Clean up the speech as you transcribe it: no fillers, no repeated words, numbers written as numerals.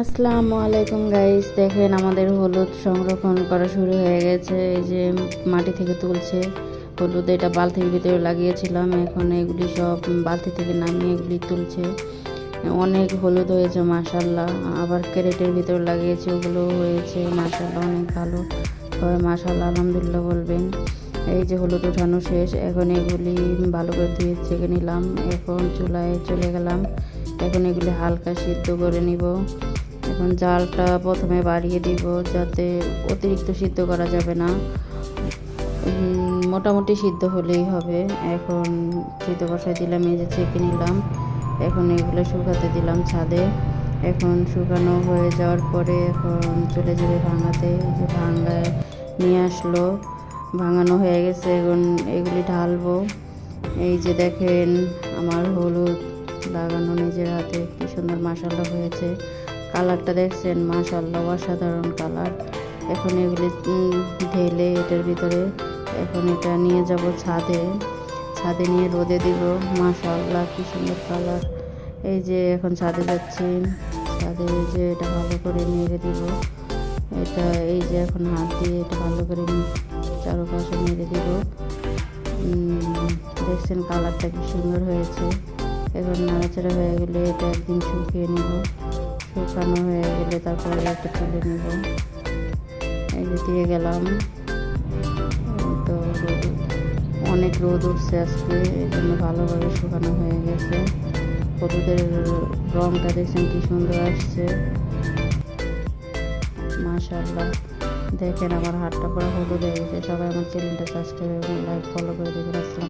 আসসালামু আলাইকুম গাইস, দেখেন আমাদের হলুদ সংরক্ষণ করা শুরু হয়ে গেছে। এই যে মাটি থেকে তুলছে হলুদ, এটা বালতির ভিতরে লাগিয়েছিলাম, এখন এগুলি সব বালতি থেকে নামিয়ে এগুলি তুলছে। অনেক হলুদ হয়েছে মাশাল্লাহ। আবার ক্যারেটের ভিতরে লাগিয়েছে, ওগুলো হয়েছে মাশাল্লাহ, অনেক ভালো হয় মাশাল্লাহ, আলহামদুলিল্লাহ বলবেন। এই যে হলুদ ওঠানো শেষ, এখন এগুলি ভালো করে ধুয়ে ছেঁকে নিলাম, এখন চুলায় চলে গেলাম। এখন এগুলি হালকা সিদ্ধ করে নিব। এখন জালটা প্রথমে বাড়িয়ে দিব, যাতে অতিরিক্ত সিদ্ধ করা যাবে না, মোটামুটি সিদ্ধ হলেই হবে। এখন সিদ্ধ বসায় দিলাম, এই যে ছেঁকে নিলাম। এখন এগুলো শুকাতে দিলাম ছাদে। এখন শুকানো হয়ে যাওয়ার পরে এখন চলে যাবে ভাঙাতে। এই যে ভাঙায় নিয়ে আসলো, ভাঙানো হয়ে গেছে, এখন এগুলি ঢালবো। এই যে দেখেন আমার হলুদ লাগানো নিজের হাতে, কি সুন্দর মাশাল্লাহ হয়েছে। কালারটা দেখছেন মাশাল্লাহ, অসাধারণ কালার। এখন এগুলি ঢেলে এটার ভিতরে, এখন এটা নিয়ে যাব ছাদে। ছাদে নিয়ে রোদে দিব। মাশাল্লাহ কি সুন্দর কালার। এই যে এখন ছাদে যাচ্ছি, ছাদে এই যে এটা ভালো করে নেড়ে দিব। এটা এই যে এখন হাত দিয়ে এটা ভালো করে চারপাশে নেড়ে দিব। দেখছেন কালারটা কি সুন্দর হয়েছে। এখন নাড়াচাড়া হয়ে গেলে এটা একদিন শুকিয়ে নিব, শুকানো হয়ে গেলে তারপরে একটা তুলে নিব। এই যে দিয়ে গেলাম। তো অনেক রোদ উঠছে আজকে, এই জন্য ভালোভাবে শুকানো হয়ে গেছে। হলুদের রঙটা দেখছেন কি সুন্দর আসছে মাশাআল্লাহ। দেখেন আমার হাতটা পুরো হলুদ হয়ে গেছে। সবাই আমার চ্যানেলটা সাবস্ক্রাইব এবং লাইক ফলো করে দেবেন। আসসালাম।